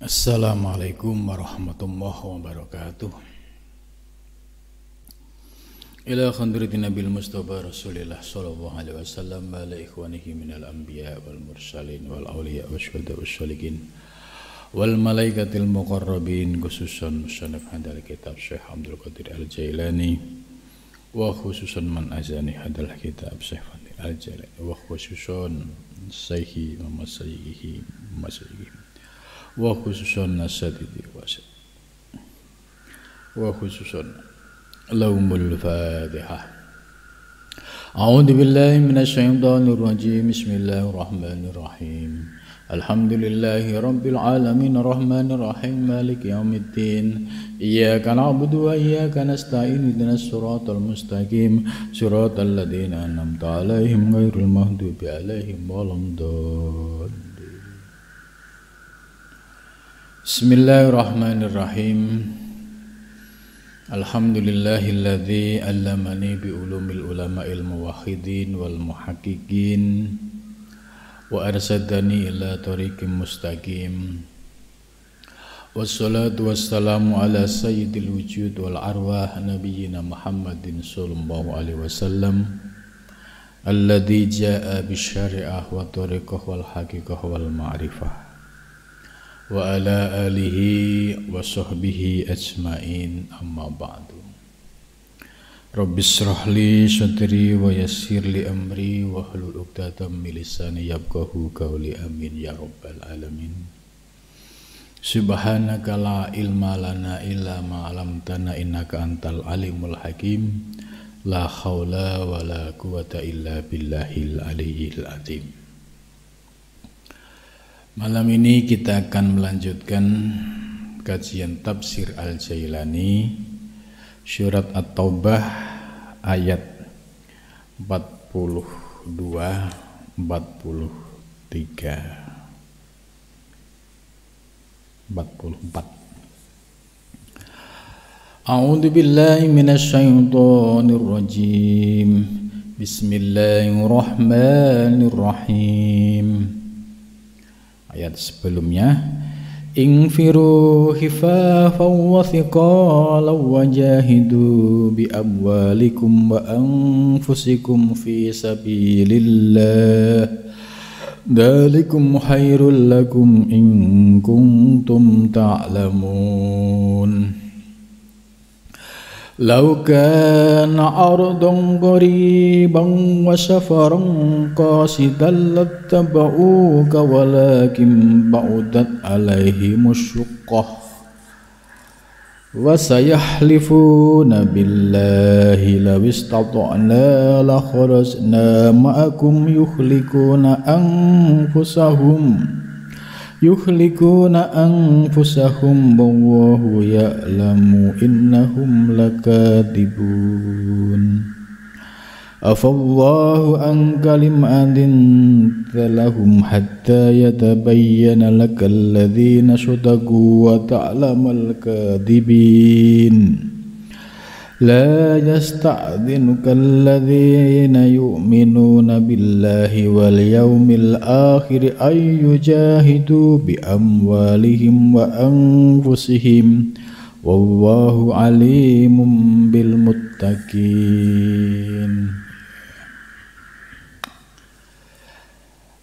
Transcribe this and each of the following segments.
Assalamualaikum warahmatullahi wabarakatuh. Ila khandrati Nabil Mustafa Rasulillah sallallahu alaihi wasallam wa ala ikhwanihi minal anbiya wal mursalin wal awliya wasyuhada wasyolikin wal malaikatil muqarrabin, khususan musannaf hadal kitab Syekh Abdul Qadir Al-Jailani wa khususan man azani hadal kitab Syekh Fadil Al-Jailani wa khususan sayhi wa masayyihi wa khususan nasadidi wa khususan laumul fatihah. A'udzu billahi minasy syaithanir rajim. Bismillahirrahmanirrahim. Alhamdulillahi rabbil alamin arrahmanir rahim maliki yaumiddin. Iyyaka na'budu wa iyyaka nasta'in ihdinas siratal mustaqim siratal ladzina an'amta 'alaihim ghairil maghdubi 'alaihim waladdallin. Bismillahirrahmanirrahim. Alhamdulillahilladzi 'allamani bi ulumil ulama'il muwahhidin wal muhaqqiqin wa arsadani ila tariqim mustaqim. Wassalatu wassalamu ala sayyidil wujud wal arwah nabiyyina Muhammadin sallallahu alaihi wasallam alladzi jaa'a bisyari'ah wa tariqah wal haqiqah wal ma'rifah wa ala alihi wa sahbihi ajma'in, amma ba'du. Rabbis shrahli sadri wa yassir li amri wa hlul 'uqdatam min lisani yafqahu qawli, amin ya rabbal alamin. Subhanaka la ilma lana illa ma 'allamtana innaka antal alimul hakim. La haula wa la quwata illa billahil aliyyil azim. Malam ini kita akan melanjutkan kajian tafsir Al-Jailani, surat At-Taubah ayat 42, 43, 44. A'udzu billahi minasy syaithanir rajim. Bismillahirrahmanirrahim. Ayat sebelumnya, infiru khifafan wa thiqalan wa jahidu bi amwalikum wa anfusikum fi sabilillah dzalikum khairul lakum in kuntum ta'lamun. Law kana ardan qariban wa safaran qasidan lattaba'uka walakin ba'udat alaihimus syuqqah wa sayahlifuna billahi law istata'na la kharajna ma'akum yuhlikuna anfusahum wallahu ya'lamu innahum lakadibun. Afallahu anka lima adinta lahum hatta yatabayyana lakal ladzina sadaqu wa ta'lamal kadibin. La yasta'dhinuka alladhina yu'minuna billahi wal yawmil akhir ay yujahidu bi amwalihim wa anfusihim wallahu alimum bil muttaqin.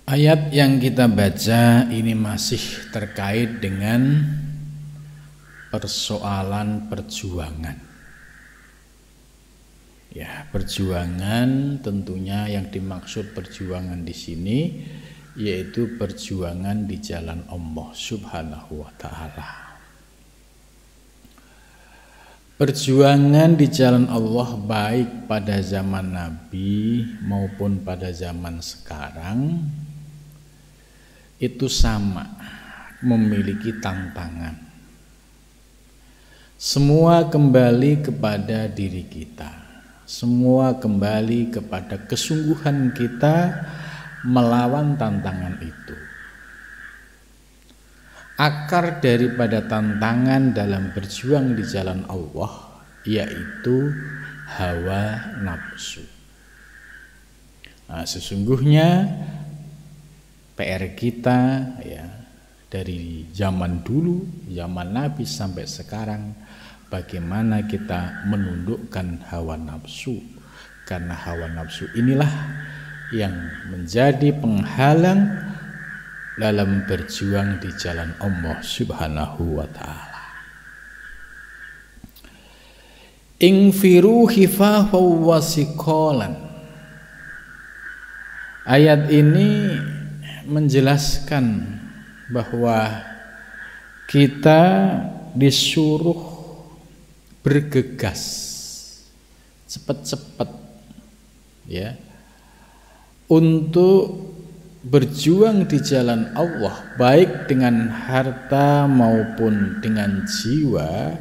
Ayat yang kita baca ini masih terkait dengan persoalan perjuangan. Ya, perjuangan tentunya yang dimaksud perjuangan di sini yaitu perjuangan di jalan Allah Subhanahu wa taala. Perjuangan di jalan Allah baik pada zaman Nabi maupun pada zaman sekarang itu sama, memiliki tantangan. Semua kembali kepada diri kita. Semua kembali kepada kesungguhan kita melawan tantangan itu. Akar daripada tantangan dalam berjuang di jalan Allah yaitu hawa nafsu. Nah, sesungguhnya PR kita ya dari zaman dulu, zaman Nabi sampai sekarang, bagaimana kita menundukkan hawa nafsu. Karena hawa nafsu inilah yang menjadi penghalang dalam berjuang di jalan Allah Subhanahu wa ta'ala. Ingfiru khifafan wa siqalan. Ayat ini menjelaskan bahwa kita disuruh bergegas cepat-cepat ya untuk berjuang di jalan Allah, baik dengan harta maupun dengan jiwa,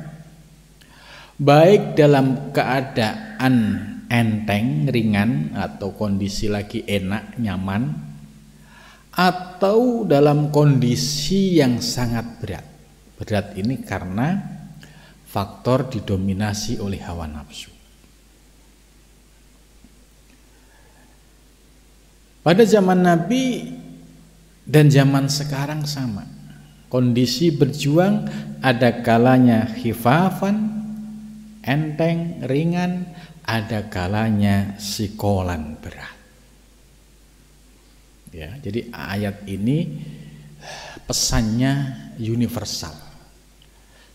baik dalam keadaan enteng, ringan, atau kondisi lagi enak, nyaman, atau dalam kondisi yang sangat berat. Berat ini karena faktor didominasi oleh hawa nafsu. Pada zaman Nabi dan zaman sekarang sama. Kondisi berjuang ada kalanya khifafan, enteng, ringan, ada kalanya sikolan, berat. Ya, jadi ayat ini pesannya universal.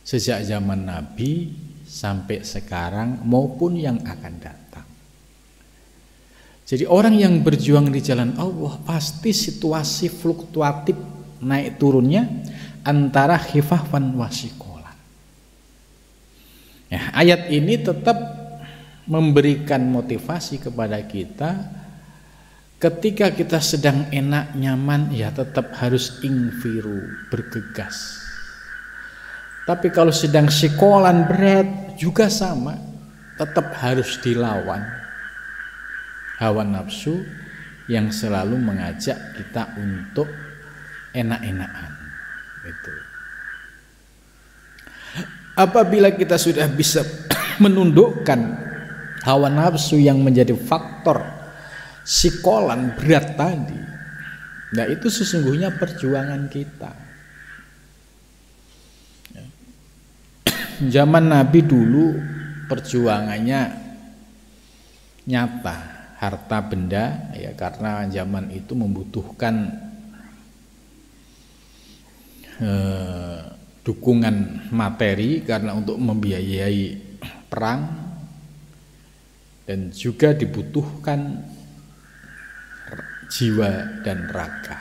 Sejak zaman Nabi sampai sekarang maupun yang akan datang. Jadi orang yang berjuang di jalan Allah pasti situasi fluktuatif naik turunnya antara khifafan wa sikolan. Ya, ayat ini tetap memberikan motivasi kepada kita. Ketika kita sedang enak, nyaman, ya tetap harus ingfiru, bergegas. Tapi kalau sedang sikolan, berat, juga sama, tetap harus dilawan hawa nafsu yang selalu mengajak kita untuk enak-enakan. Itu. Apabila kita sudah bisa menundukkan hawa nafsu yang menjadi faktor sikolan, berat tadi, nah itu sesungguhnya perjuangan kita. Zaman Nabi dulu perjuangannya nyata, harta benda, ya, karena zaman itu membutuhkan dukungan materi karena untuk membiayai perang, dan juga dibutuhkan jiwa dan raga.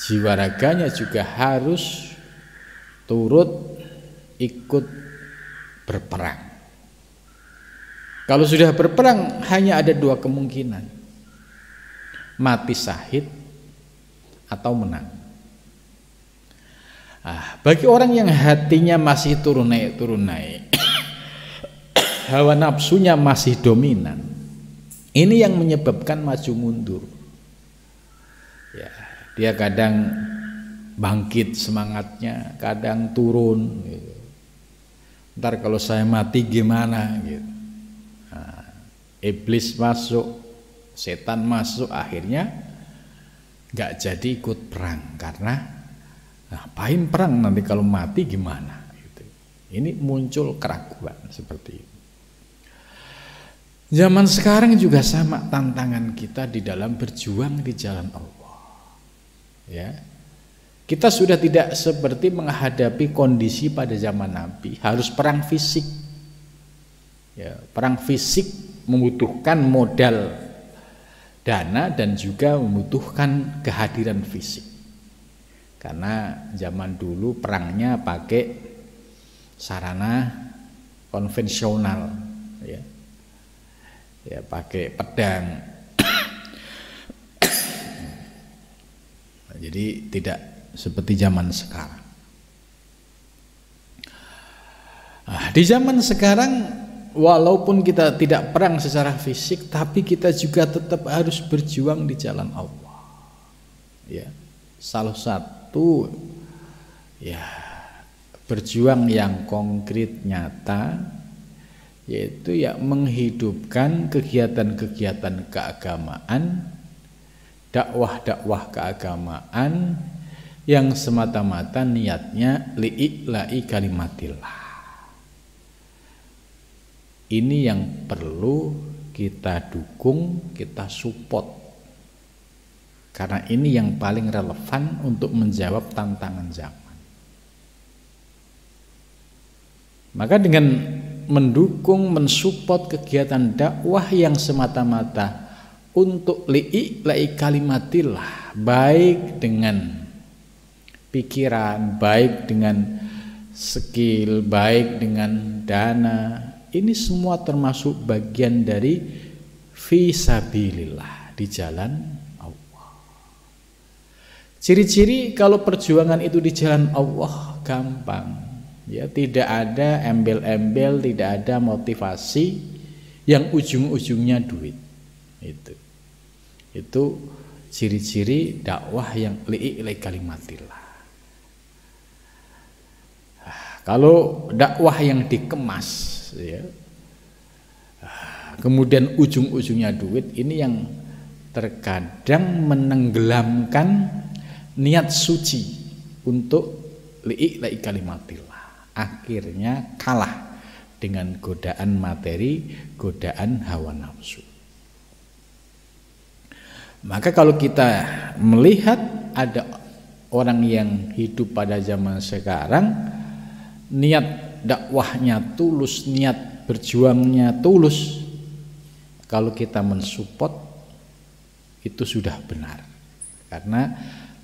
Jiwa raganya juga harus turut ikut berperang. Kalau sudah berperang hanya ada dua kemungkinan, mati syahid atau menang. Bagi orang yang hatinya masih turun naik hawa nafsunya masih dominan, ini yang menyebabkan maju mundur. Ya, dia kadang bangkit semangatnya, kadang turun. Gitu. Ntar kalau saya mati gimana? Gitu. Iblis masuk, setan masuk, akhirnya nggak jadi ikut perang karena ngapain perang nanti kalau mati gimana? Gitu. Ini muncul keraguan seperti itu. Zaman sekarang juga sama tantangan kita di dalam berjuang di jalan Allah. Ya, kita sudah tidak seperti menghadapi kondisi pada zaman Nabi, harus perang fisik. Ya, perang fisik membutuhkan modal dana dan juga membutuhkan kehadiran fisik. Karena zaman dulu perangnya pakai sarana konvensional, ya. Ya, pakai pedang. Jadi tidak seperti zaman sekarang. Di zaman sekarang walaupun kita tidak perang secara fisik, tapi kita juga tetap harus berjuang di jalan Allah. Ya, salah satu ya berjuang yang konkret nyata yaitu ya menghidupkan kegiatan-kegiatan keagamaan, dakwah-dakwah keagamaan yang semata-mata niatnya li'ila'i kalimatillah. Ini yang perlu kita dukung, kita support. Karena ini yang paling relevan untuk menjawab tantangan zaman. Maka dengan mendukung, mensupport kegiatan dakwah yang semata-mata untuk li'ila'i kalimatillah, baik dengan pikiran, baik dengan skill, baik dengan dana, ini semua termasuk bagian dari fisabilillah, di jalan Allah. Ciri-ciri kalau perjuangan itu di jalan Allah gampang, ya, tidak ada embel-embel, tidak ada motivasi yang ujung-ujungnya duit. Itu ciri-ciri dakwah yang li'ila'i kalimatillah. Kalau dakwah yang dikemas, ya, kemudian ujung-ujungnya duit, ini yang terkadang menenggelamkan niat suci untuk li'ila'i kalimatillah. Akhirnya kalah dengan godaan materi, godaan hawa nafsu. Maka kalau kita melihat ada orang yang hidup pada zaman sekarang, niat dakwahnya tulus, niat berjuangnya tulus, kalau kita mensupport itu sudah benar, karena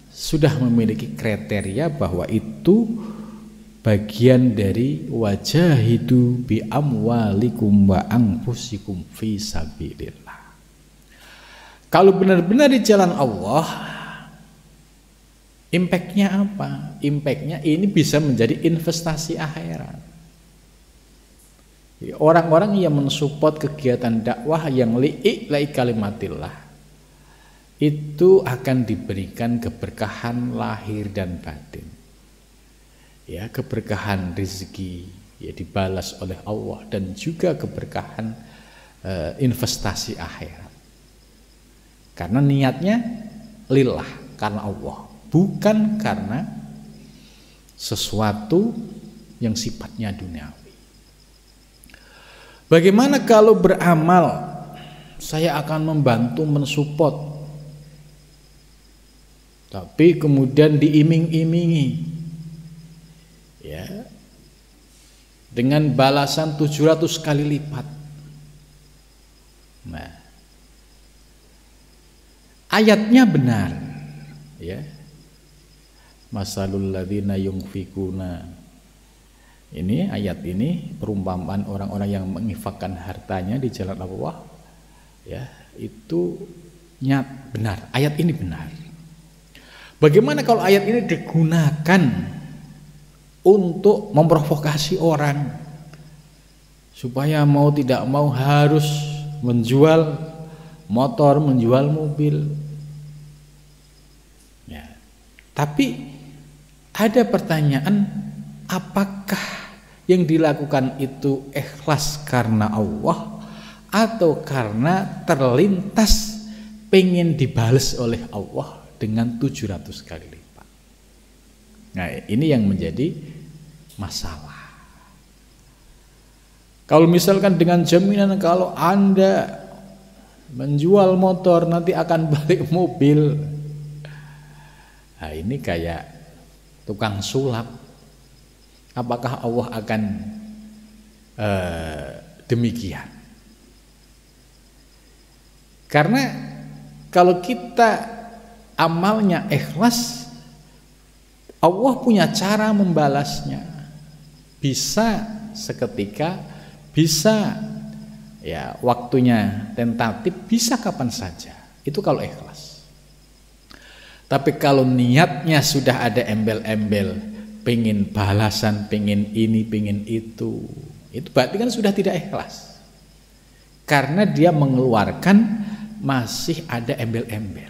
sudah memiliki kriteria bahwa itu bagian dari wajahidu bi amwalikum wa anfusikum fi sabilillah. Kalau benar-benar di jalan Allah, impactnya apa? Impactnya ini bisa menjadi investasi akhirat. Orang-orang yang mensupport kegiatan dakwah yang li'ila'i kalimatillah itu akan diberikan keberkahan lahir dan batin. Ya, keberkahan rezeki, ya, dibalas oleh Allah, dan juga keberkahan investasi akhirat. Karena niatnya lillah, karena Allah, bukan karena sesuatu yang sifatnya duniawi. Bagaimana kalau beramal, saya akan membantu mensupport, tapi kemudian diiming-imingi, ya, dengan balasan 700 kali lipat. Nah, ayatnya benar, ya. Masalul ladzina yunfikuna, ini ayat ini perumpamaan orang-orang yang menginfakkan hartanya di jalan Allah, ya, itu nyat benar, ayat ini benar. Bagaimana kalau ayat ini digunakan untuk memprovokasi orang supaya mau tidak mau harus menjual motor, menjual mobil, ya. Tapi ada pertanyaan, apakah yang dilakukan itu ikhlas karena Allah atau karena terlintas pengen dibales oleh Allah dengan 700 kali lipat? Nah, ini yang menjadi masalah. Kalau misalkan dengan jaminan kalau Anda menjual motor nanti akan balik mobil, nah ini kayak tukang sulap. Apakah Allah akan demikian? Karena kalau kita amalnya ikhlas, Allah punya cara membalasnya. Bisa seketika, bisa ya waktunya tentatif, bisa kapan saja. Itu kalau ikhlas. Tapi kalau niatnya sudah ada embel-embel, pengen balasan, pengen ini, pengen itu berarti kan sudah tidak ikhlas. Karena dia mengeluarkan masih ada embel-embel.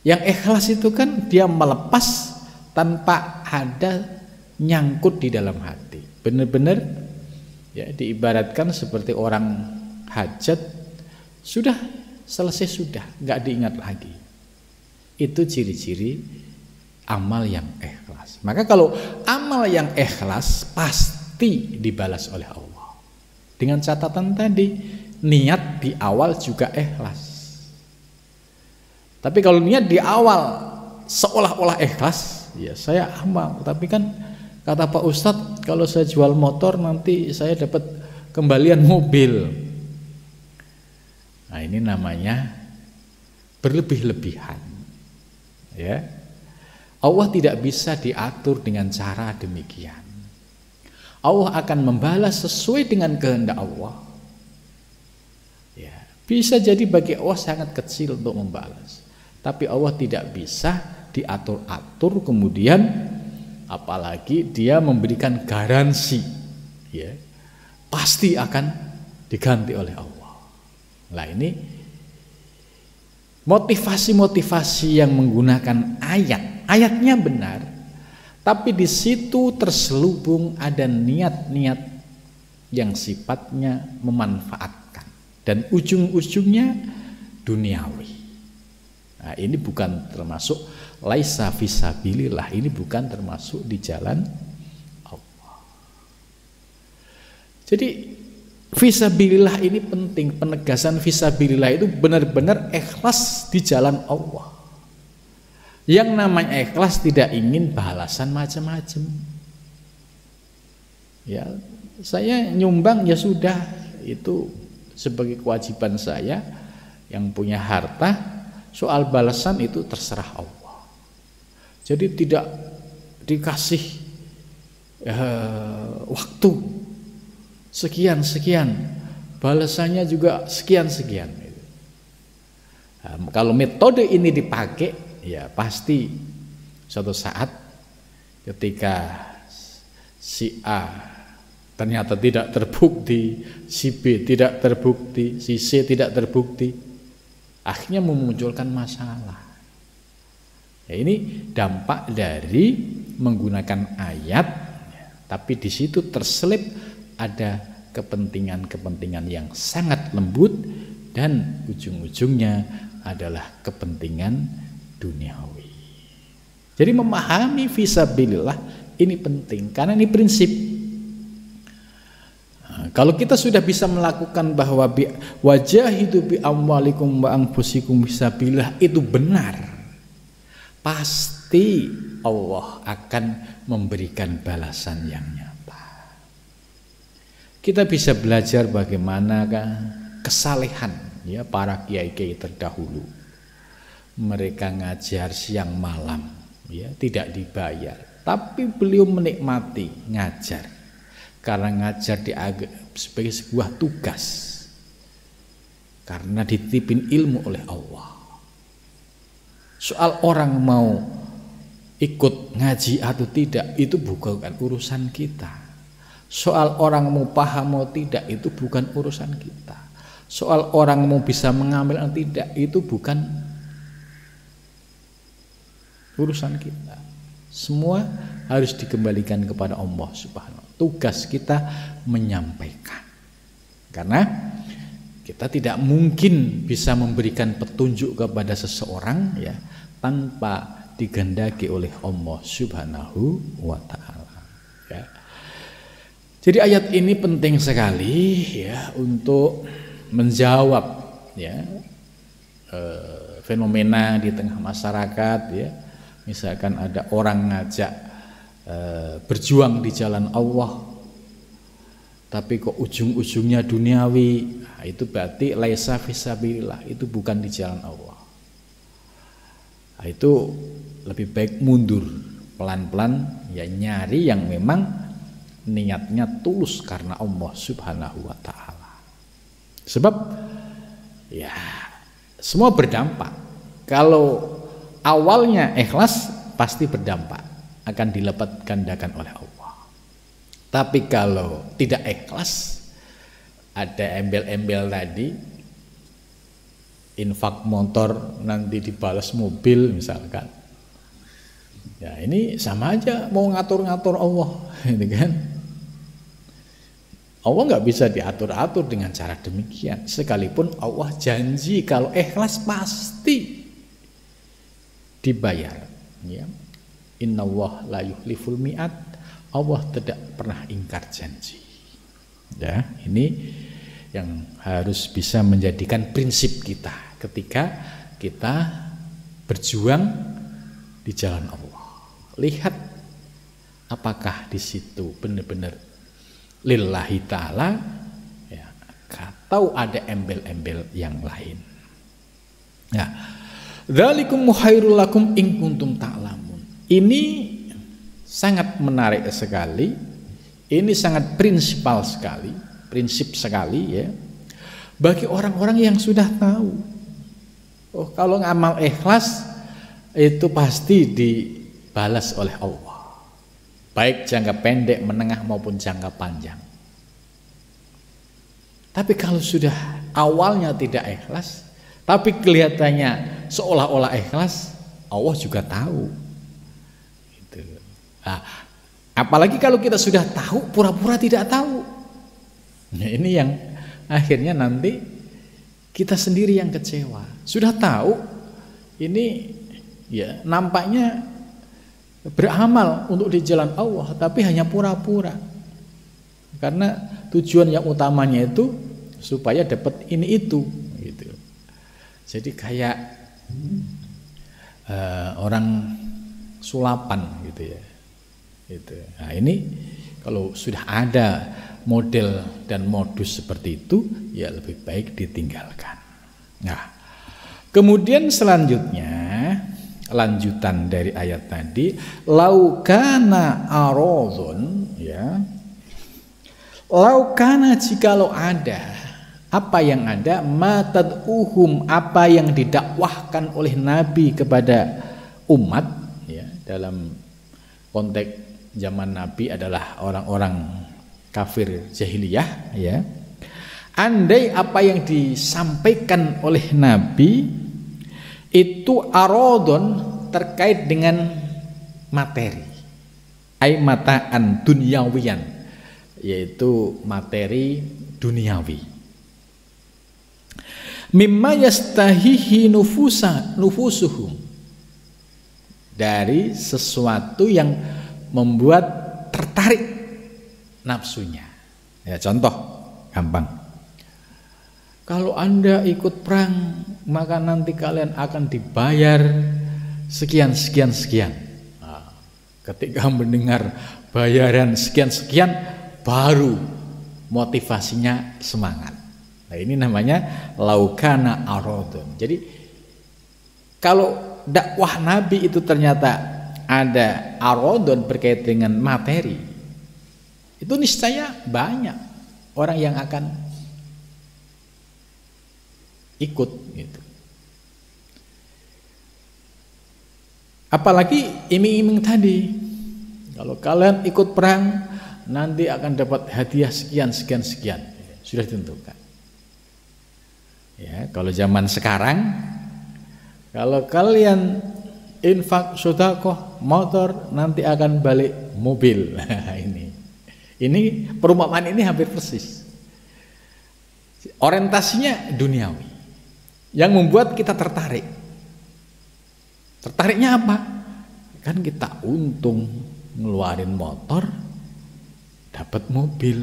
Yang ikhlas itu kan dia melepas tanpa ada nyangkut di dalam hati. Benar-benar ya diibaratkan seperti orang hajat, sudah selesai, sudah nggak diingat lagi. Itu ciri-ciri amal yang ikhlas. Maka kalau amal yang ikhlas pasti dibalas oleh Allah. Dengan catatan tadi, niat di awal juga ikhlas. Tapi kalau niat di awal seolah-olah ikhlas, ya saya amal. Tapi kan kata Pak Ustadz, kalau saya jual motor nanti saya dapat kembalian mobil. Nah, ini namanya berlebih-lebihan. Ya. Allah tidak bisa diatur dengan cara demikian. Allah akan membalas sesuai dengan kehendak Allah. Ya, bisa jadi bagi Allah sangat kecil untuk membalas. Tapi Allah tidak bisa diatur-atur, kemudian apalagi dia memberikan garansi, ya, pasti akan diganti oleh Allah. Nah, ini motivasi-motivasi yang menggunakan ayatnya benar, tapi di situ terselubung ada niat-niat yang sifatnya memanfaatkan dan ujung-ujungnya duniawi. Nah, ini bukan termasuk laisa fisabilillah, ini bukan termasuk di jalan Allah. Jadi fisabilillah ini penting, penegasan fisabilillah itu benar-benar ikhlas di jalan Allah. Yang namanya ikhlas tidak ingin balasan macam-macam. Ya, saya nyumbang ya sudah, itu sebagai kewajiban saya yang punya harta. Soal balasan itu terserah Allah. Jadi tidak dikasih waktu sekian, balasannya juga sekian. Nah, kalau metode ini dipakai, ya pasti suatu saat ketika si A ternyata tidak terbukti, si B tidak terbukti, si C tidak terbukti, akhirnya memunculkan masalah. Ya, ini dampak dari menggunakan ayat, tapi di situ terselip ada kepentingan-kepentingan yang sangat lembut dan ujung-ujungnya adalah kepentingan duniawi. Jadi memahami fisabilillah ini penting karena ini prinsip. Kalau kita sudah bisa melakukan bahwa wajahidu bi amwalikum wa anfusikum fisabilillah itu benar, pasti Allah akan memberikan balasan yang nyata. Kita bisa belajar bagaimana kesalehan ya para kiai-kiai terdahulu. Mereka ngajar siang malam ya, tidak dibayar, tapi beliau menikmati ngajar. Karena ngajar dianggap sebagai sebuah tugas, karena dititipin ilmu oleh Allah. Soal orang mau ikut ngaji atau tidak itu bukan urusan kita. Soal orang mau paham mau tidak itu bukan urusan kita. Soal orang mau bisa mengambil atau tidak itu bukan urusan kita. Semua harus dikembalikan kepada Allah Subhanahu. Tugas kita menyampaikan, karena kita tidak mungkin bisa memberikan petunjuk kepada seseorang ya tanpa digandaki oleh Allah Subhanahu wa taala ya. Jadi ayat ini penting sekali ya untuk menjawab ya fenomena di tengah masyarakat ya. Misalkan ada orang ngajak berjuang di jalan Allah tapi kok ujung-ujungnya duniawi, nah, itu berarti laisa fisabilillah, itu bukan di jalan Allah. Nah, itu lebih baik mundur pelan-pelan ya, nyari yang memang niatnya tulus karena Allah Subhanahu wa taala. Sebab ya semua berdampak. Kalau awalnya ikhlas pasti berdampak, akan dilipat gandakan oleh Allah. Tapi kalau tidak ikhlas, ada embel-embel tadi, infak motor nanti dibalas mobil misalkan. Ya ini sama aja mau ngatur-ngatur Allah, gitu kan? Allah nggak bisa diatur-atur dengan cara demikian. Sekalipun Allah janji kalau ikhlas pasti dibayar. Ya. Innallah la yukhliful mi'ad. Allah tidak pernah ingkar janji. Ya, ini yang harus bisa menjadikan prinsip kita ketika kita berjuang di jalan Allah. Lihat apakah di situ benar-benar lillahi ta'ala, ya, atau ada embel-embel yang lain. Ya, dzalikum khairul lakum in kuntum ta'lamun. Ini sangat menarik sekali. Ini sangat prinsipal sekali, prinsip sekali ya, bagi orang-orang yang sudah tahu. Oh, kalau ngamal ikhlas itu pasti dibalas oleh Allah, baik jangka pendek, menengah maupun jangka panjang. Tapi kalau sudah awalnya tidak ikhlas, tapi kelihatannya seolah-olah ikhlas, Allah juga tahu. Gitu. Nah, apalagi kalau kita sudah tahu, pura-pura tidak tahu. Nah, ini yang akhirnya nanti kita sendiri yang kecewa. Sudah tahu, ini ya nampaknya beramal untuk di jalan Allah, tapi hanya pura-pura. Karena tujuan yang utamanya itu supaya dapat ini itu, gitu. Jadi kayak orang sulapan gitu ya. Gitu. Nah, ini kalau sudah ada model dan modus seperti itu, ya lebih baik ditinggalkan. Nah, kemudian selanjutnya lanjutan dari ayat tadi, laukana aradun, ya, laukana jikalau ada, apa yang ada, matad'uhum, apa yang didakwahkan oleh Nabi kepada umat, ya, dalam konteks zaman Nabi adalah orang-orang kafir jahiliyah, ya. Andai apa yang disampaikan oleh Nabi itu aradon terkait dengan materi, ai mataan dunyawiyan, yaitu materi duniawi, mimma yastahihi nufusuhum, dari sesuatu yang membuat tertarik nafsunya. Ya, contoh gampang. Kalau Anda ikut perang, maka nanti kalian akan dibayar sekian. Nah, ketika mendengar bayaran sekian, baru motivasinya semangat. Nah, ini namanya laukana aradun. Jadi kalau dakwah Nabi itu ternyata ada aradun berkaitan dengan materi, itu niscaya banyak orang yang akan ikut gitu. Apalagi iming-iming tadi, kalau kalian ikut perang nanti akan dapat hadiah sekian, sudah ditentukan. Ya, kalau zaman sekarang, kalau kalian infak sedekah motor nanti akan balik mobil. Ini perumpamaan ini hampir persis. Orientasinya duniawi, yang membuat kita tertarik. Tertariknya apa? Kan kita untung ngeluarin motor, dapat mobil.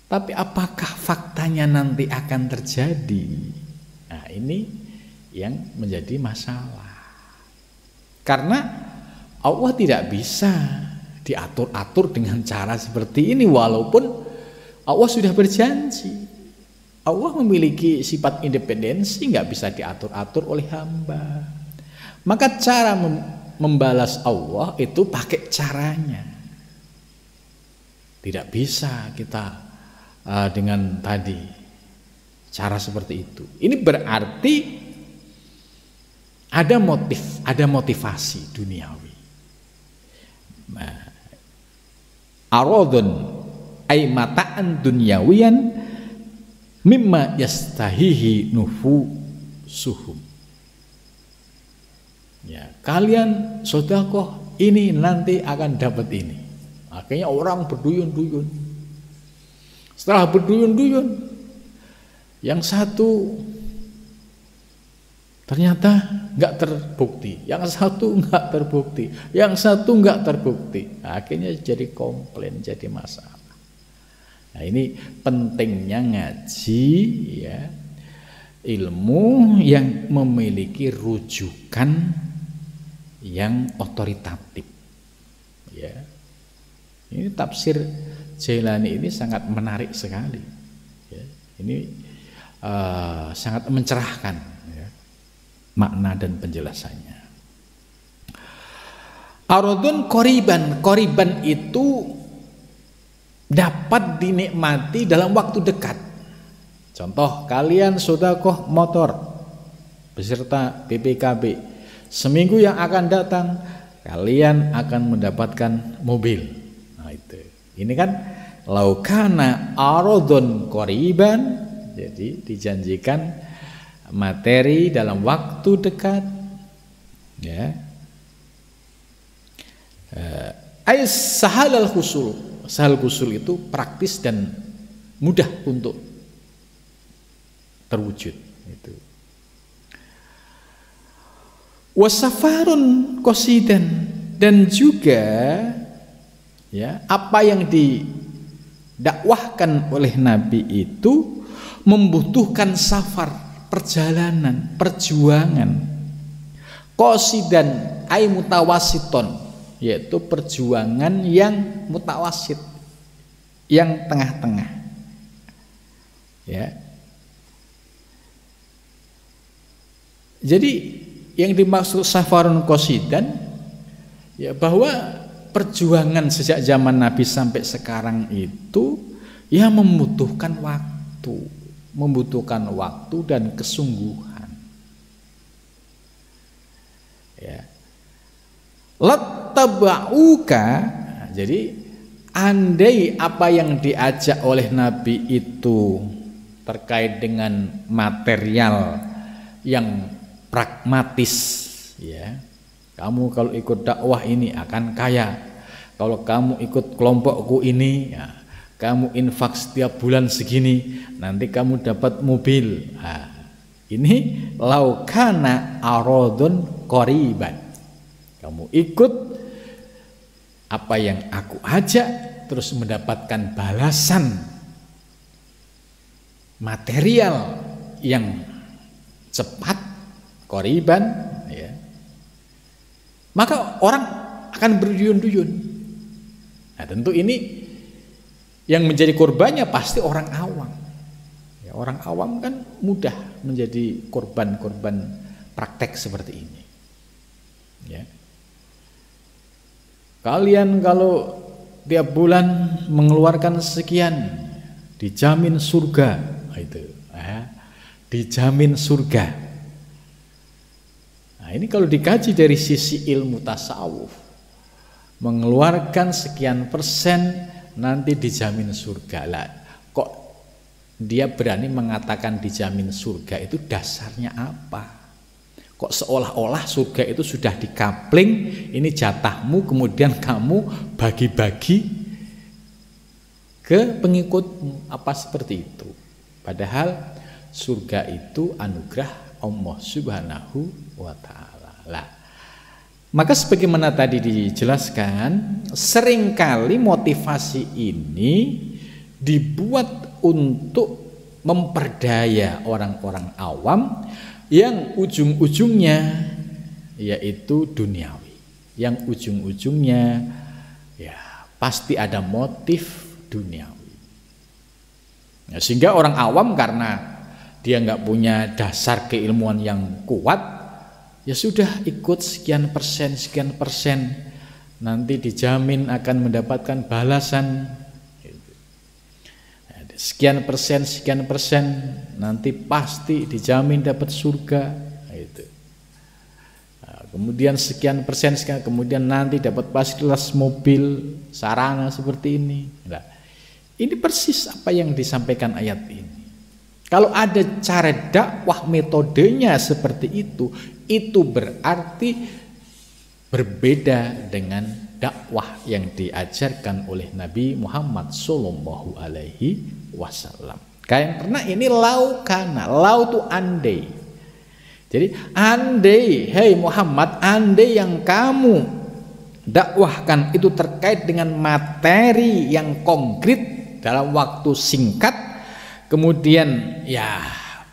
Tapi apakah faktanya nanti akan terjadi? Nah, ini yang menjadi masalah. Karena Allah tidak bisa diatur-atur dengan cara seperti ini, walaupun Allah sudah berjanji. Allah memiliki sifat independensi, nggak bisa diatur-atur oleh hamba. Maka cara membalas Allah itu pakai caranya. Tidak bisa kita dengan tadi cara seperti itu. Ini berarti ada motif, ada motivasi duniawi. Aradun ay mataan dunyawiyan mimma yastahihi nufusuhum. Ya, kalian sedekah ini nanti akan dapat ini. Akhirnya orang berduyun-duyun. Setelah berduyun-duyun, yang satu Ternyata nggak terbukti, yang satu nggak terbukti, yang satu nggak terbukti. Akhirnya jadi komplain, jadi masalah. Nah, ini pentingnya ngaji, ya, ilmu yang memiliki rujukan yang otoritatif. Ya, ini tafsir Jailani ini sangat menarik sekali. Ya, ini sangat mencerahkan, ya, makna dan penjelasannya. Aradun qoriban itu dapat dinikmati dalam waktu dekat. Contoh, kalian sedekah motor beserta BPKB, seminggu yang akan datang kalian akan mendapatkan mobil. Nah, itu. Ini kan laukana aradun qoriban, jadi dijanjikan materi dalam waktu dekat, ya. Sahal husul itu praktis dan mudah untuk terwujud. Itu. Wasafarun qasidan, dan juga, ya, apa yang didakwahkan oleh Nabi itu membutuhkan safar, perjalanan, perjuangan. Qasidan ay mutawasiton, yaitu perjuangan yang mutawasit, yang tengah-tengah, ya. Jadi yang dimaksud safarun qasidan, ya, bahwa perjuangan sejak zaman Nabi sampai sekarang itu, ya, membutuhkan waktu dan kesungguhan. Ya. Lattaba'uka, jadi andai apa yang diajak oleh Nabi itu terkait dengan material yang pragmatis, ya, kamu kalau ikut dakwah ini akan kaya, kalau kamu ikut kelompokku ini, ya, kamu infak setiap bulan segini, nanti kamu dapat mobil. Nah, ini laukana aradun qoriban, kamu ikut apa yang aku ajak, terus mendapatkan balasan material yang cepat, qoriban, ya, maka orang akan berduyun-duyun. Nah, tentu ini yang menjadi korbannya pasti orang awam. Ya, orang awam kan mudah menjadi korban-korban praktek seperti ini. Ya. Kalian kalau tiap bulan mengeluarkan sekian, dijamin surga. Nah, itu, ya, dijamin surga. Nah, ini kalau dikaji dari sisi ilmu tasawuf, mengeluarkan sekian persen nanti dijamin surga. Lah, kok dia berani mengatakan dijamin surga, itu dasarnya apa? Kok seolah-olah surga itu sudah dikapling, ini jatahmu, kemudian kamu bagi-bagi ke pengikutmu, apa seperti itu? Padahal surga itu anugerah Allah Subhanahu wa ta'ala. Lah, maka sebagaimana tadi dijelaskan, seringkali motivasi ini dibuat untuk memperdaya orang-orang awam yang ujung-ujungnya yaitu duniawi, yang ujung-ujungnya, ya, pasti ada motif duniawi. Nah, sehingga orang awam karena dia nggak punya dasar keilmuan yang kuat, ya sudah ikut sekian persen, nanti dijamin akan mendapatkan balasan sekian persen, nanti pasti dijamin dapat surga. Itu. Nah, kemudian sekian persen, kemudian nanti dapat fasilitas mobil, sarana seperti ini. Nah, ini persis apa yang disampaikan ayat ini. Kalau ada cara dakwah metodenya seperti itu berarti berbeda dengan dakwah yang diajarkan oleh Nabi Muhammad Sallallahu Alaihi Wasallam. Karena ini laukana, lau itu andai. Jadi andai, hei Muhammad, andai yang kamu dakwahkan itu terkait dengan materi yang konkret dalam waktu singkat, kemudian ya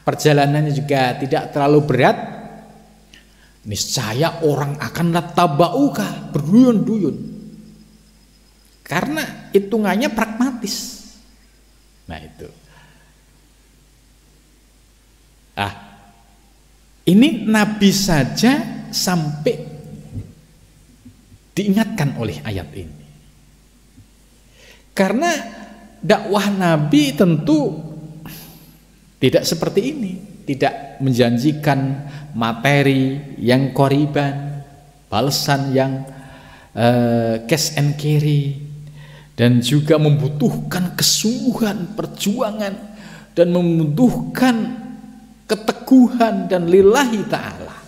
perjalanannya juga tidak terlalu berat, niscaya orang akan lattaba'uka, berduyun-duyun, karena hitungannya pragmatis. Nah itu. Ini Nabi saja sampai diingatkan oleh ayat ini. Karena dakwah Nabi tentu tidak seperti ini, tidak menjanjikan materi yang koriban, balasan yang cash and carry, dan juga membutuhkan kesungguhan, perjuangan, dan membutuhkan keteguhan dan lillahi ta'ala,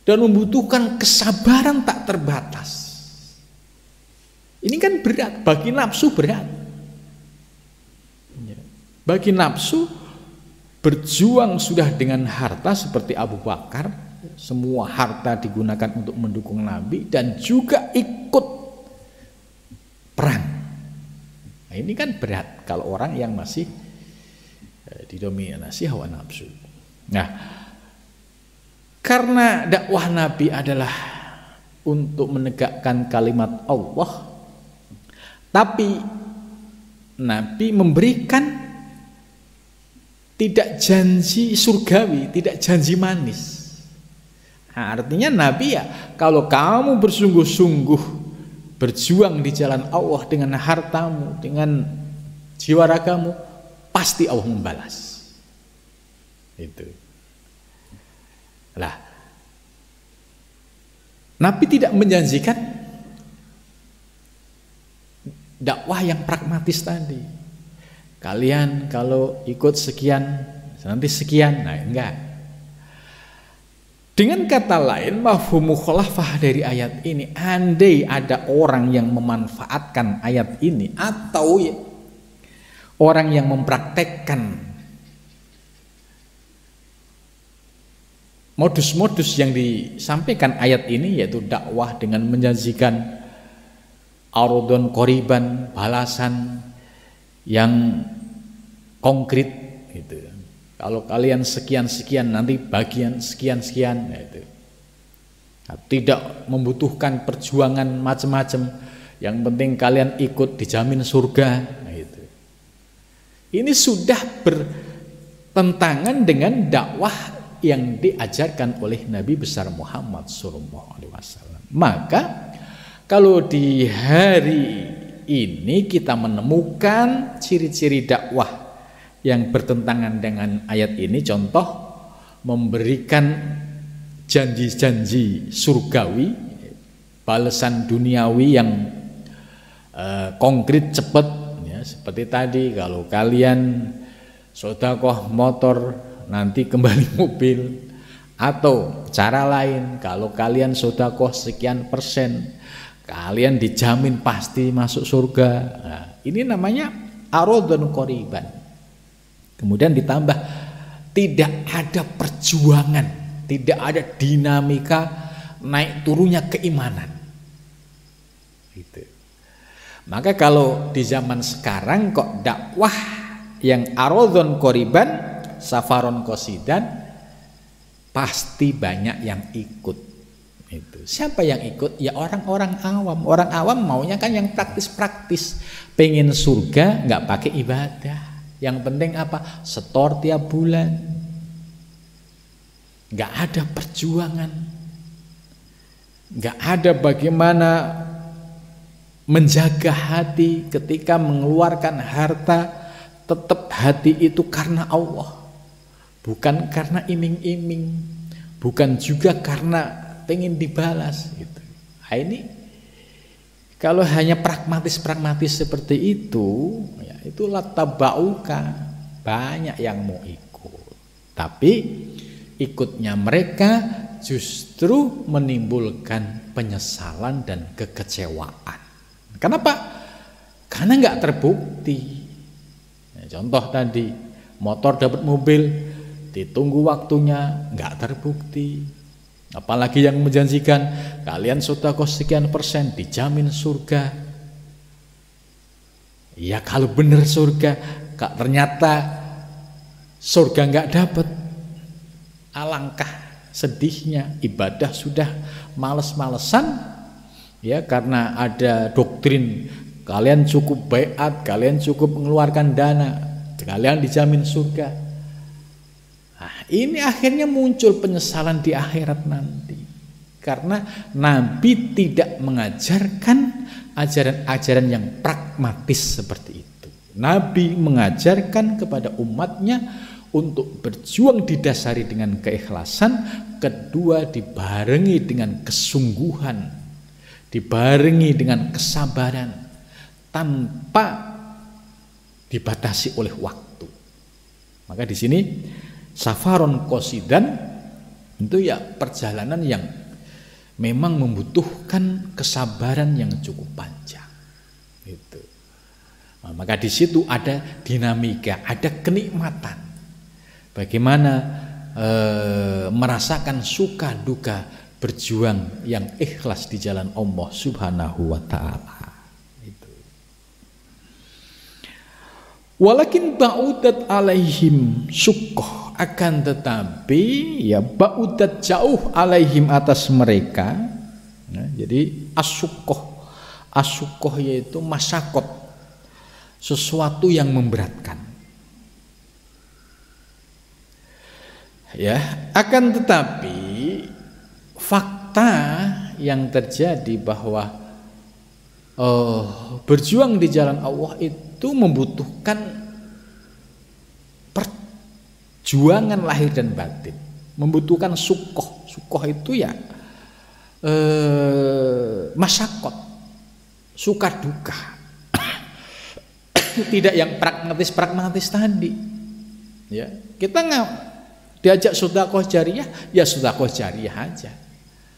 dan membutuhkan kesabaran tak terbatas. Ini kan berat, bagi nafsu berat. Bagi nafsu berjuang sudah dengan harta seperti Abu Bakar, semua harta digunakan untuk mendukung Nabi dan juga ikut perang. Nah, ini kan berat kalau orang yang masih didominasi hawa nafsu. Nah, karena dakwah Nabi adalah untuk menegakkan kalimat Allah, tapi Nabi memberikan tidak janji surgawi, tidak janji manis. Nah, artinya Nabi ya, kalau kamu bersungguh-sungguh berjuang di jalan Allah dengan hartamu, dengan jiwa ragamu, pasti Allah membalas. Itu. Lah, Nabi tidak menjanjikan dakwah yang pragmatis tadi. Kalian kalau ikut sekian, nanti sekian. Nah, enggak. Dengan kata lain, mafhum mukhalafah dari ayat ini, andai ada orang yang memanfaatkan ayat ini atau orang yang mempraktekkan modus-modus yang disampaikan ayat ini, yaitu dakwah dengan menjanjikan arodon koriban, balasan yang konkret gitu. Kalau kalian sekian-sekian, nanti bagian sekian-sekian, gitu. Nah, tidak membutuhkan perjuangan macam-macam, yang penting kalian ikut dijamin surga. Ini sudah bertentangan dengan dakwah yang diajarkan oleh Nabi besar Muhammad SAW. Maka kalau di hari ini kita menemukan ciri-ciri dakwah yang bertentangan dengan ayat ini, contoh memberikan janji-janji surgawi, balasan duniawi yang konkret, cepat. Seperti tadi, kalau kalian sedekah motor nanti kembali mobil, atau cara lain, kalau kalian sedekah sekian persen kalian dijamin pasti masuk surga. Nah, ini namanya arodun koriban. Kemudian ditambah tidak ada perjuangan, tidak ada dinamika naik turunnya keimanan. Gitu. Maka kalau di zaman sekarang kok dakwah yang arodon koriban, safaron kosidan, pasti banyak yang ikut. Itu. Siapa yang ikut? Ya orang-orang awam. Orang awam maunya kan yang praktis-praktis. Pengen surga nggak pakai ibadah. Yang penting apa? Setor tiap bulan. Nggak ada perjuangan. Nggak ada bagaimana menjaga hati ketika mengeluarkan harta, tetap hati itu karena Allah, bukan karena iming-iming, bukan juga karena pengen dibalas gitu. Nah, ini kalau hanya pragmatis seperti itu, ya itu lattaba'uka, banyak yang mau ikut, tapi ikutnya mereka justru menimbulkan penyesalan dan kekecewaan. Kenapa? Karena nggak terbukti. Contoh tadi, motor dapat mobil ditunggu waktunya nggak terbukti. Apalagi yang menjanjikan kalian sedekah sekian persen dijamin surga. Ya kalau benar surga, ternyata surga nggak dapat, alangkah sedihnya. Ibadah sudah males-malesan, ya karena ada doktrin kalian cukup baiat, kalian cukup mengeluarkan dana, kalian dijamin surga. Nah, ini akhirnya muncul penyesalan di akhirat nanti, karena Nabi tidak mengajarkan ajaran-ajaran yang pragmatis seperti itu. Nabi mengajarkan kepada umatnya untuk berjuang didasari dengan keikhlasan, kedua dibarengi dengan kesungguhan, dibarengi dengan kesabaran, tanpa dibatasi oleh waktu. Maka di sini safaron qasidan itu ya perjalanan yang memang membutuhkan kesabaran yang cukup panjang. Itu. Nah, maka di situ ada dinamika, ada kenikmatan. Bagaimana merasakan suka duka berjuang yang ikhlas di jalan Allah Subhanahu wa taala. Itu. Walakin ba'udat alaihim syuqqah, akan tetapi ya ba'udat jauh alaihim atas mereka. Nah, jadi asyuqqah yaitu masyakot, sesuatu yang memberatkan. Ya, akan tetapi fakta yang terjadi bahwa berjuang di jalan Allah itu membutuhkan perjuangan lahir dan batin, membutuhkan syuqqah. Syuqqah itu ya masyakot, suka duka. Tidak yang pragmatis tadi. Ya, kita nggak diajak sedekah jariyah, ya sedekah jariyah aja.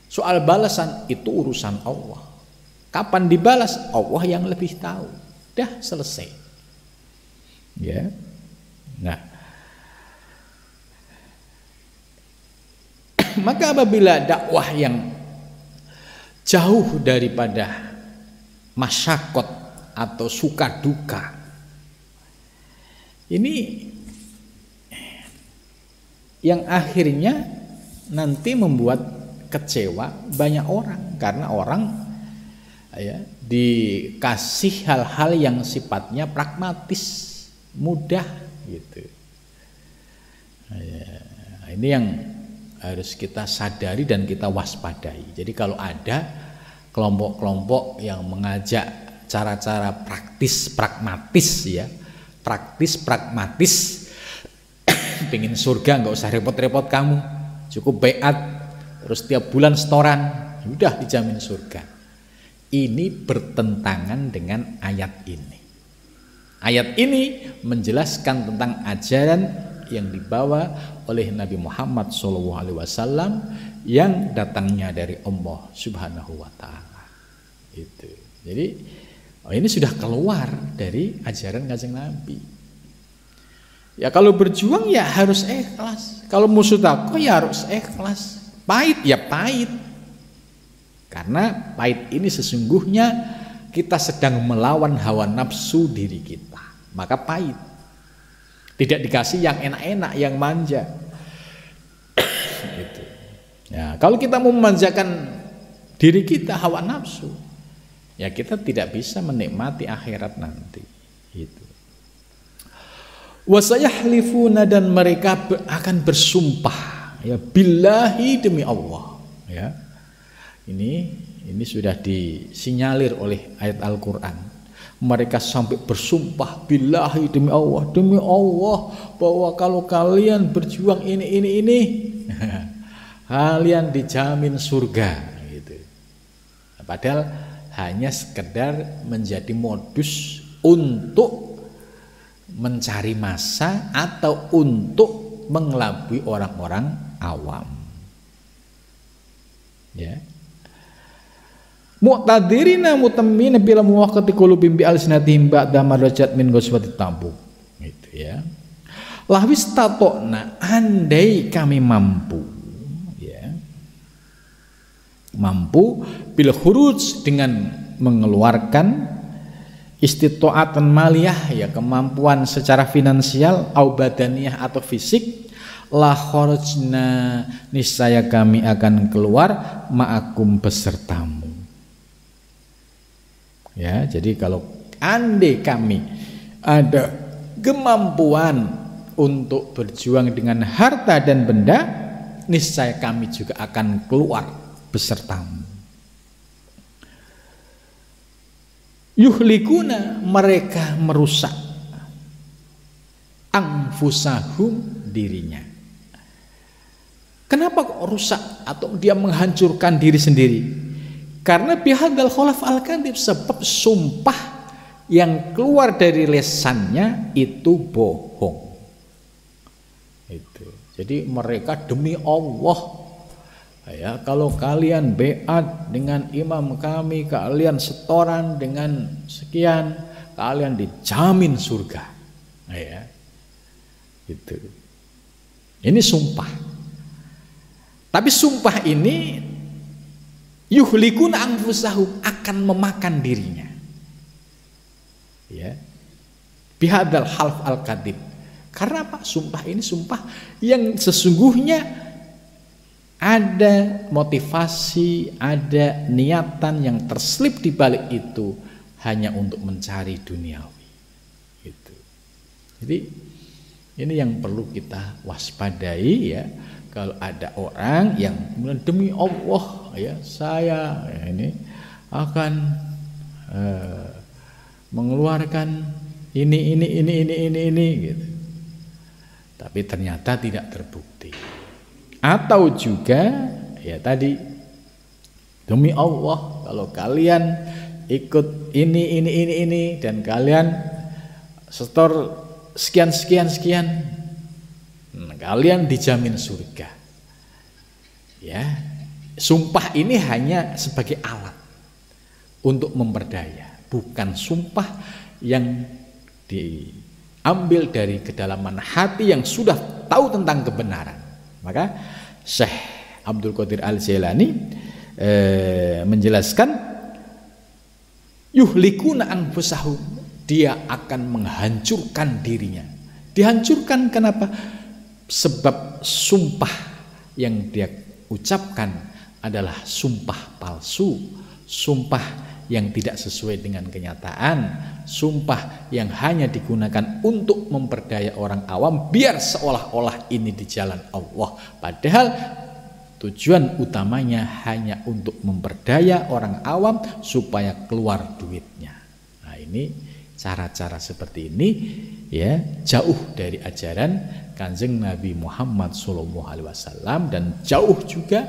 Soal balasan itu urusan Allah. Kapan dibalas Allah yang lebih tahu. Dah selesai. Ya. Nah, maka apabila dakwah yang jauh daripada masyakot atau suka duka, ini yang akhirnya nanti membuat kecewa banyak orang, karena orang ya dikasih hal-hal yang sifatnya pragmatis, mudah gitu. Ya, ini yang harus kita sadari dan kita waspadai. Jadi kalau ada kelompok-kelompok yang mengajak cara-cara pragmatis pengen surga nggak usah repot-repot kamu, cukup baiat terus tiap bulan setoran, udah dijamin surga. Ini bertentangan dengan ayat ini. Ayat ini menjelaskan tentang ajaran yang dibawa oleh Nabi Muhammad SAW yang datangnya dari Allah Subhanahu wa taala. Itu. Jadi ini sudah keluar dari ajaran Kanjeng Nabi. Ya kalau berjuang ya harus ikhlas. Kalau mau sedekah ya harus ikhlas. Pahit ya pahit. Karena pahit ini sesungguhnya kita sedang melawan hawa nafsu diri kita. Maka pahit. Tidak dikasih yang enak-enak, yang manja. Gitu. Ya, kalau kita mau memanjakan diri kita hawa nafsu, ya kita tidak bisa menikmati akhirat nanti. Gitu. Wasayahlifuna, dan mereka akan bersumpah, ya billahi, demi Allah. Ya, ini sudah disinyalir oleh ayat Al-Quran. Mereka sampai bersumpah billahi, demi Allah bahwa kalau kalian berjuang ini kalian dijamin surga gitu. Padahal hanya sekedar menjadi modus untuk mencari massa atau untuk mengelabui orang-orang awam. Ya. Mu'tadirina mutammina bila muwaqati qulubihim bi alsinatihim ba'da marajat min ghazwati Tabuk. Gitu ya. Lahwis tatokna, andai kami mampu, ya, mampu bil khuruj dengan mengeluarkan istitoatan maliyah, ya, kemampuan secara finansial, au badaniyah atau fisik, la kharajna, niscaya kami akan keluar ma'akum besertamu. Ya, jadi kalau andai kami ada kemampuan untuk berjuang dengan harta dan benda, niscaya kami juga akan keluar besertamu. Yuhlikuna, mereka merusak, anfusahum, dirinya. Kenapa kok rusak atau dia menghancurkan diri sendiri? Karena bihadzal khalaf al-kadhib, sebab sumpah yang keluar dari lesannya itu bohong. Itu. Jadi mereka demi Allah, ya, kalau kalian beat dengan imam kami, kalian setoran dengan sekian, kalian dijamin surga. Ya. Itu. Ini sumpah. Tapi sumpah ini yuhlikuna anfusahum, akan memakan dirinya. Ya. Bihadzal half al-kadhib. Karena apa? Sumpah ini sumpah yang sesungguhnya ada motivasi, ada niatan yang terselip di balik itu hanya untuk mencari duniawi. Gitu. Jadi ini yang perlu kita waspadai, ya. Kalau ada orang yang kemudian demi Allah, ya, saya ini akan mengeluarkan ini gitu. Tapi ternyata tidak terbukti. Atau juga, ya tadi, demi Allah kalau kalian ikut ini dan kalian setor sekian, kalian dijamin surga. Ya, sumpah ini hanya sebagai alat untuk memperdaya, bukan sumpah yang diambil dari kedalaman hati yang sudah tahu tentang kebenaran. Maka Syekh Abdul Qadir Al-Jailani menjelaskan, yuhlikuna anfusahum, dia akan menghancurkan dirinya. Dihancurkan kenapa? Sebab sumpah yang dia ucapkan adalah sumpah palsu, sumpah yang tidak sesuai dengan kenyataan, sumpah yang hanya digunakan untuk memperdaya orang awam biar seolah-olah ini di jalan Allah, padahal tujuan utamanya hanya untuk memperdaya orang awam supaya keluar duitnya. Nah, ini cara-cara seperti ini, ya, jauh dari ajaran Kanjeng Nabi Muhammad SAW dan jauh juga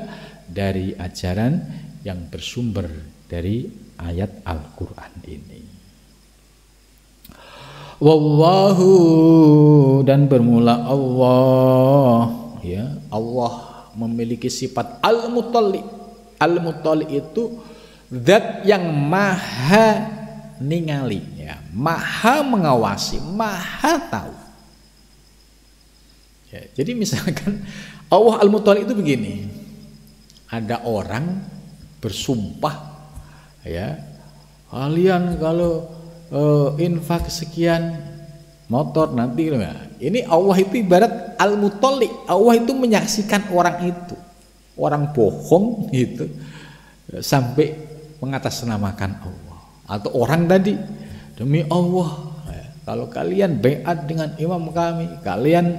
dari ajaran yang bersumber dari ayat Al-Quran ini. Wallahu, dan bermula Allah, ya, Allah memiliki sifat Al-Mutalli. Al-Mutalli itu zat yang maha ningali, ya, maha mengawasi, maha tahu. Ya, jadi misalkan Allah Al-Mutalli itu begini, ada orang bersumpah, ya, kalian kalau infak sekian motor nanti, ini Allah itu ibarat Al-Mutalli. Allah itu menyaksikan orang itu, orang bohong gitu, sampai mengatasnamakan Allah. Atau orang tadi, demi Allah, ya, kalau kalian beat dengan imam kami, kalian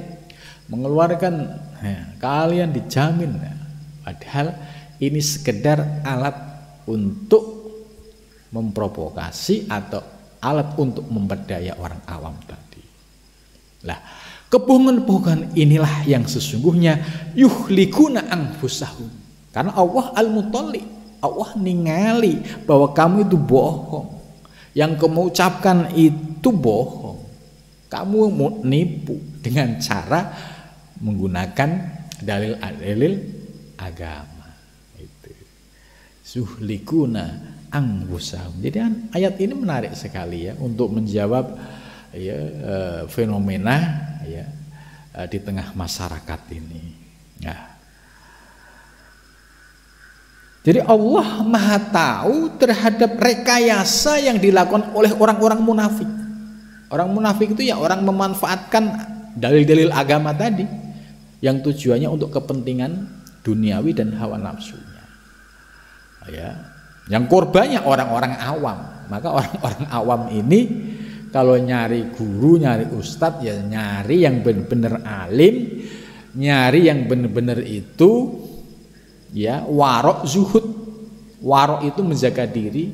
mengeluarkan, ya, kalian dijamin, ya. Padahal ini sekedar alat untuk memprovokasi atau alat untuk memperdaya orang awam tadi. Lah, kebohongan-kebohongan inilah yang sesungguhnya yuhlikuna anfusahum. Karena Allah Al-Mutalli, Allah ningali bahwa kamu itu bohong, yang kamu ucapkan itu bohong, kamu mau nipu dengan cara menggunakan dalil-dalil agama. Itu suhlikuna anfusahum. Jadi ayat ini menarik sekali, ya, untuk menjawab, ya, fenomena, ya, di tengah masyarakat ini. Nah, jadi Allah Maha tahu terhadap rekayasa yang dilakukan oleh orang-orang munafik. Orang munafik itu ya orang memanfaatkan dalil-dalil agama tadi yang tujuannya untuk kepentingan duniawi dan hawa nafsunya. Ya, yang korbannya orang-orang awam. Maka orang-orang awam ini kalau nyari guru, nyari ustadz ya nyari yang benar-benar alim, nyari yang benar-benar itu ya warok zuhud. Warok itu menjaga diri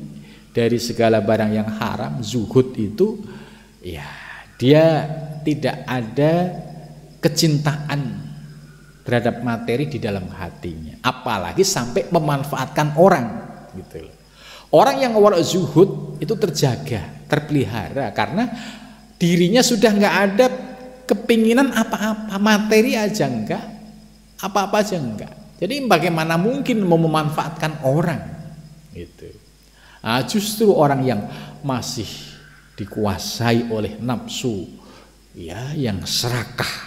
dari segala barang yang haram. Zuhud itu ya dia tidak ada kecintaan terhadap materi di dalam hatinya, apalagi sampai memanfaatkan orang gitu loh. Orang yang warok zuhud itu terjaga, terpelihara karena dirinya sudah nggak ada kepinginan apa-apa, materi aja enggak, apa-apa aja enggak. Jadi bagaimana mungkin mau memanfaatkan orang gitu. Nah, justru orang yang masih dikuasai oleh nafsu ya yang serakah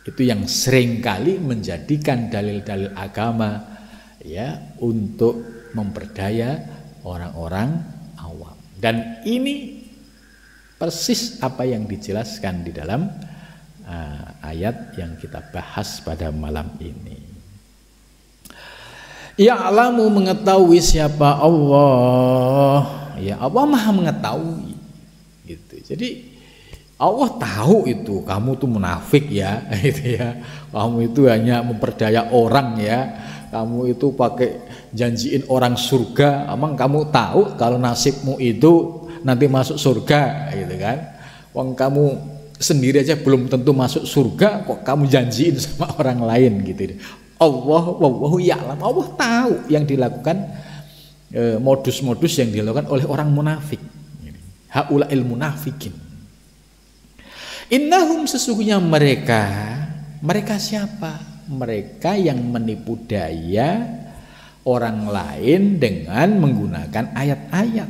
itu yang seringkali menjadikan dalil-dalil agama ya untuk memperdaya orang-orang awam. Dan ini persis apa yang dijelaskan di dalam ayat yang kita bahas pada malam ini. Ya'lamu mengetahui siapa Allah. Ya Allah Maha mengetahui. Gitu. Jadi Allah tahu itu kamu tuh munafik ya, gitu ya. Kamu itu hanya memperdaya orang ya. Kamu itu pakai janjiin orang surga. Emang kamu tahu kalau nasibmu itu nanti masuk surga, gitu kan? Wong kamu sendiri aja belum tentu masuk surga, kok kamu janjiin sama orang lain gitu. Wallahu ya'lam. Allah tahu yang dilakukan modus-modus yang dilakukan oleh orang munafik. Haula'il munafikin. Innahum sesungguhnya mereka siapa? Mereka yang menipu daya orang lain dengan menggunakan ayat-ayat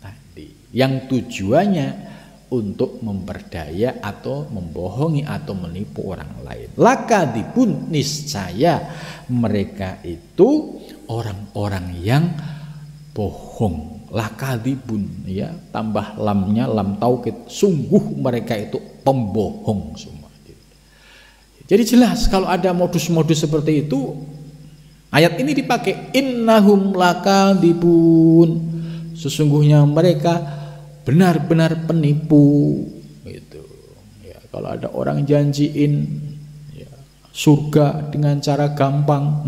tadi yang tujuannya untuk memperdaya atau membohongi atau menipu orang lain. Lakadibun niscaya mereka itu orang-orang yang bohong. Lakadibun ya, tambah lamnya lam taukid, sungguh mereka itu pembohong semua. Jadi jelas kalau ada modus-modus seperti itu, ayat ini dipakai innahum lakadibun, sesungguhnya mereka benar-benar penipu gitu. Ya, kalau ada orang janjiin ya, surga dengan cara gampang,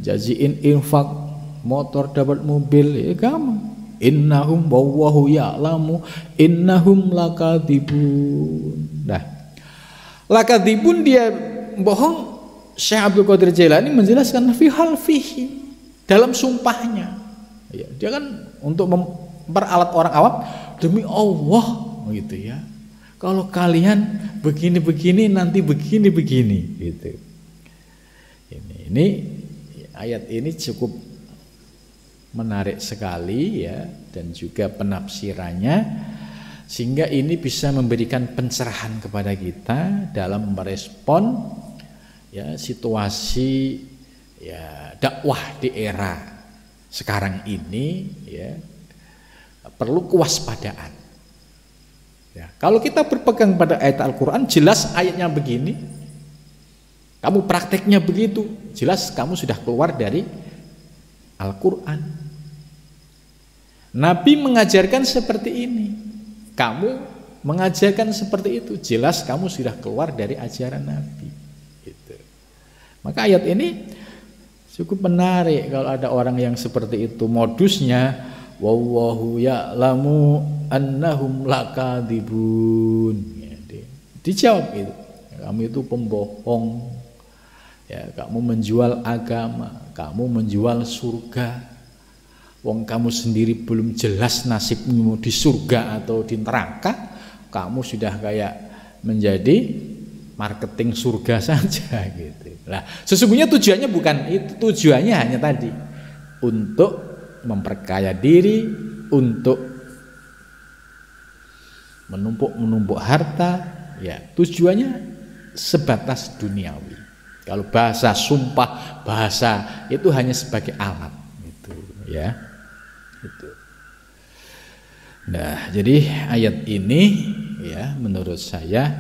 janjiin infak motor dapat mobil ya gampang. Innahum wallahu ya'lamu innahum lakadibun. Nah, lakadibun dia bohong. Syekh Abdul Qadir Jailani menjelaskan fi halfihi dalam sumpahnya. Ya, dia kan untuk memperalat orang awam demi Allah gitu ya. Kalau kalian begini-begini nanti begini-begini gitu. Ini ayat ini cukup menarik sekali ya, dan juga penafsirannya sehingga ini bisa memberikan pencerahan kepada kita dalam merespon ya situasi ya dakwah di era sekarang ini ya, perlu kewaspadaan. Ya, kalau kita berpegang pada ayat Al-Quran, jelas ayatnya begini, kamu prakteknya begitu, jelas kamu sudah keluar dari Al-Quran. Nabi mengajarkan seperti ini, kamu mengajarkan seperti itu, jelas kamu sudah keluar dari ajaran Nabi. Gitu. Maka ayat ini cukup menarik kalau ada orang yang seperti itu modusnya, wallahu ya'lamu annahum lakadibun. Dijawab itu, kamu itu pembohong, ya, kamu menjual agama, kamu menjual surga. Wong kamu sendiri belum jelas nasibmu di surga atau di neraka, kamu sudah kayak menjadi marketing surga saja gitu. Nah, sesungguhnya tujuannya bukan itu, tujuannya hanya tadi untuk memperkaya diri, untuk menumpuk harta, ya tujuannya sebatas duniawi. Kalau bahasa sumpah, bahasa itu hanya sebagai alat itu ya. Itu. Nah, jadi ayat ini ya menurut saya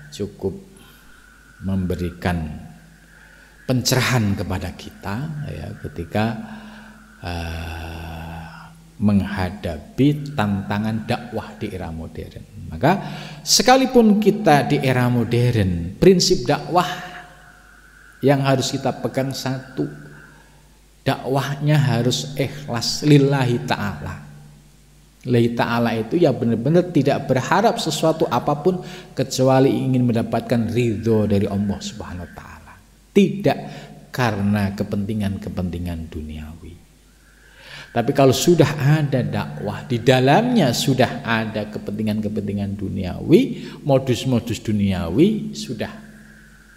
cukup memberikan pencerahan kepada kita ya ketika menghadapi tantangan dakwah di era modern. Maka sekalipun kita di era modern, prinsip dakwah yang harus kita pegang satu, dakwahnya harus ikhlas lillahi ta'ala. Lillahi ta'ala itu ya benar-benar tidak berharap sesuatu apapun kecuali ingin mendapatkan ridho dari Allah Subhanahu wa ta'ala. Tidak karena kepentingan-kepentingan duniawi. Tapi kalau sudah ada dakwah, di dalamnya sudah ada kepentingan-kepentingan duniawi, modus-modus duniawi, sudah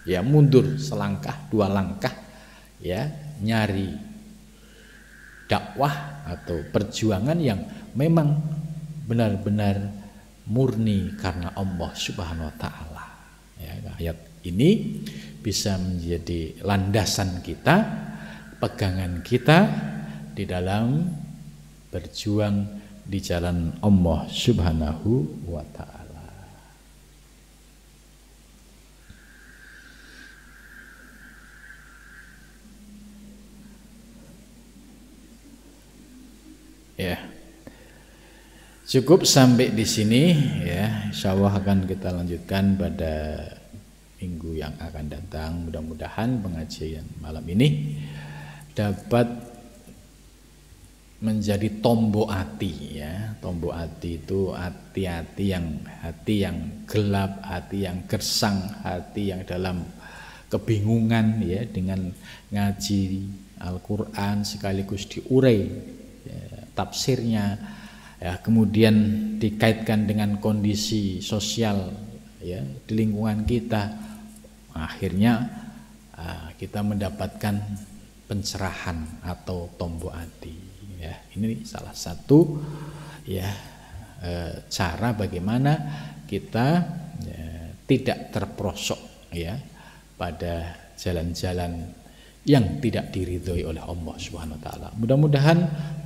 ya mundur selangkah, dua langkah ya nyari dakwah atau perjuangan yang memang benar-benar murni karena Allah Subhanahu wa taala. Ya, ayat ini bisa menjadi landasan kita, pegangan kita di dalam berjuang di jalan Allah Subhanahu wa ta'ala. Ya. Cukup sampai di sini ya. Insyaallah akan kita lanjutkan pada minggu yang akan datang. Mudah-mudahan pengajian malam ini dapat menjadi tombok hati ya. Tombok hati itu hati yang gelap, hati yang gersang, hati yang dalam kebingungan ya, dengan ngaji Al-Qur'an sekaligus diurai ya, tafsirnya ya, kemudian dikaitkan dengan kondisi sosial ya di lingkungan kita, akhirnya kita mendapatkan pencerahan atau tombok hati. Ya, ini salah satu ya cara bagaimana kita ya, tidak terperosok ya pada jalan-jalan yang tidak diridhoi oleh Allah Subhanahu wa taala. Mudah-mudahan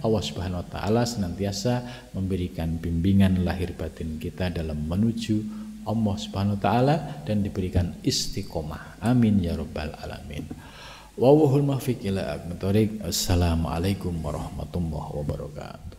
Allah Subhanahu wa taala senantiasa memberikan bimbingan lahir batin kita dalam menuju Allah Subhanahu wa taala dan diberikan istiqomah. Amin ya rabbal alamin. Wallahul muwaffiq ila aqwamit thoriq. Assalamualaikum warahmatullahi wabarakatuh.